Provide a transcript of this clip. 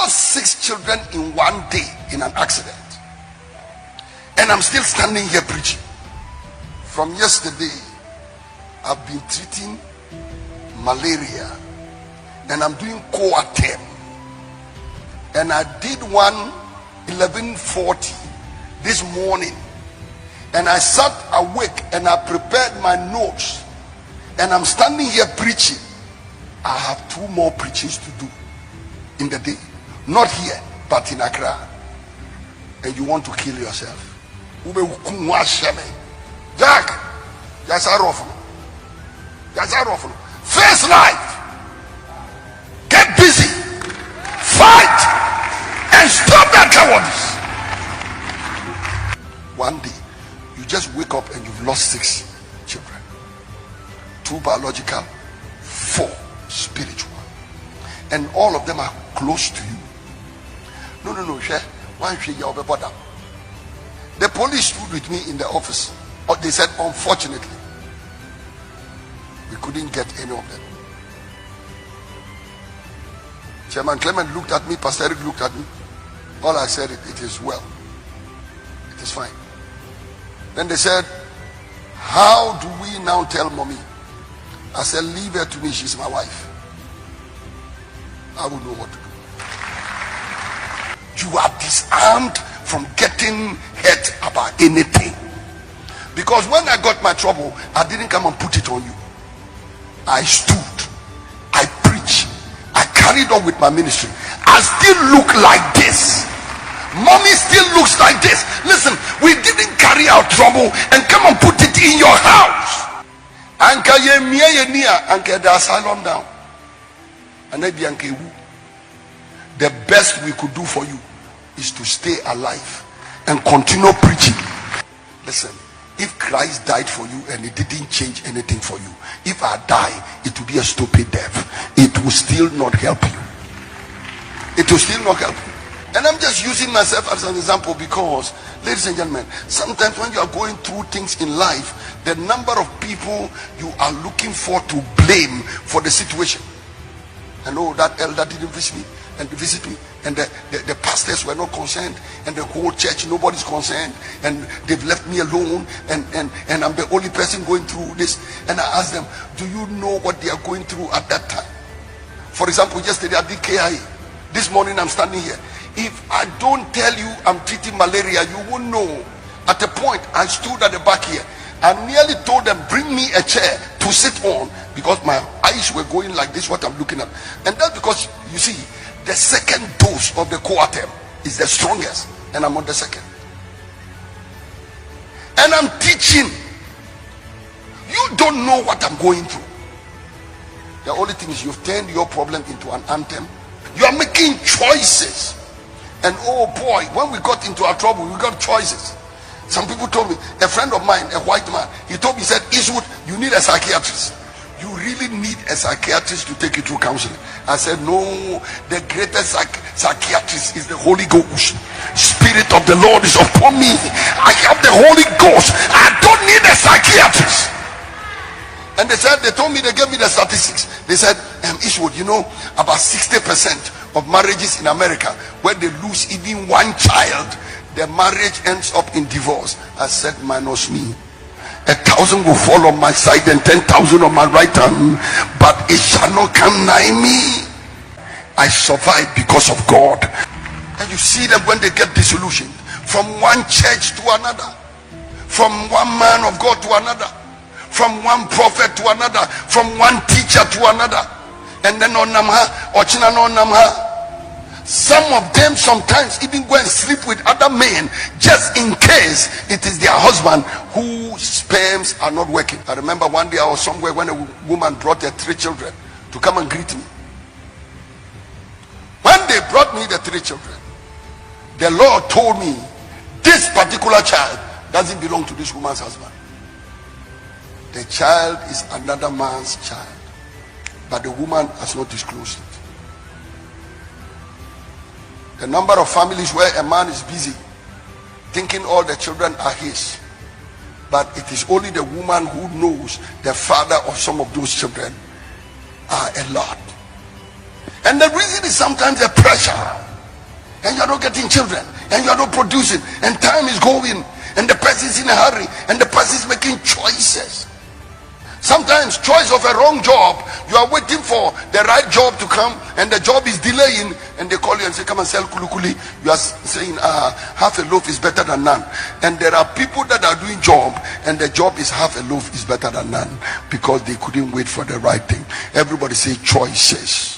lost 6 children in one day in an accident. And I'm still standing here preaching. From yesterday, I've been treating malaria. And I'm doing Coatem. And I did one 11:40 this morning. And I sat awake and I prepared my notes. And I'm standing here preaching. I have 2 more preachings to do in the day. Not here, but in Accra. And you want to kill yourself. Jack, that's a rough. Face life. Get busy. Fight. And stop that cowardice. One day, you just wake up and you've lost 6 children. 2 biological, 4 spiritual. And all of them are close to you. No, share. One share your bother. The police stood with me in the office. They said, unfortunately, we couldn't get any of them. Chairman Clement looked at me, Pastor Eric looked at me. All I said, it is well. It is fine. Then they said, how do we now tell mommy? I said, leave her to me, she's my wife. I would know what to do. You are disarmed from getting hurt about anything. Because when I got my trouble, I didn't come and put it on you. I stood, I preached, I carried on with my ministry. I still look like this. Mommy still looks like this. Listen, we didn't carry our trouble and come and put it in your house. Anka ye miye niya, anka the asylum down. The best we could do for you is to stay alive and continue preaching. Listen, if Christ died for you and it didn't change anything for you, if I die, it will be a stupid death. It will still not help you. It will still not help you. And I'm just using myself as an example because, ladies and gentlemen, sometimes when you are going through things in life, the number of people you are looking for to blame for the situation. And oh, that elder didn't visit me and the pastors were not concerned, and the whole church, nobody's concerned, and they've left me alone, and I'm the only person going through this. And I asked them, do you know what they are going through at that time? For example, yesterday I did KIA. This morning I'm standing here. If I don't tell you I'm treating malaria, you won't know. At a point, I stood at the back here. I nearly told them, bring me a chair to sit on, because my eyes were going like this, what I'm looking at. And that's because, you see, the second dose of the Coatem is the strongest, and I'm on the second. And I'm teaching. You don't know what I'm going through. The only thing is you've turned your problem into an anthem. You are making choices. And oh boy, when we got into our trouble, we got choices. Some people told me, a friend of mine, a white man, he told me, he said, Eastwood, you need a psychiatrist. You really need a psychiatrist to take you through counseling. I said, no, the greatest psychiatrist is the Holy Ghost. Spirit of the Lord is upon me. I have the Holy Ghost. I don't need a psychiatrist. And they told me, they gave me the statistics. They said, Eastwood, you know, about 60% of marriages in America, where they lose even one child, the marriage ends up in divorce. I said, minus me. 1,000 will fall on my side and 10,000 on my right hand, but it shall not come nigh me. I survived because of God. And you see them when they get disillusioned, from one church to another, from one man of God to another, from one prophet to another, from one teacher to another, and then on namha or china no namha. Some of them sometimes even go and sleep with other men just in case it is their husband whose sperms are not working. I remember one day I was somewhere when a woman brought her 3 children to come and greet me. When they brought me the 3 children, the Lord told me this particular child doesn't belong to this woman's husband. The child is another man's child, but the woman has not disclosed it. The number of families where a man is busy thinking all the children are his, but it is only the woman who knows the father of some of those children are a lot. And the reason is sometimes the pressure. and you are not getting children, and you are not producing, and time is going, and the person is in a hurry, and the person is making choices. Sometimes choice of a wrong job, you are waiting for the right job to come, and the job is delaying, and they call you and say, come and sell kulukuli. You are saying half a loaf is better than none. And there are people that are doing job, and the job is half a loaf is better than none, because they couldn't wait for the right thing. Everybody say choices.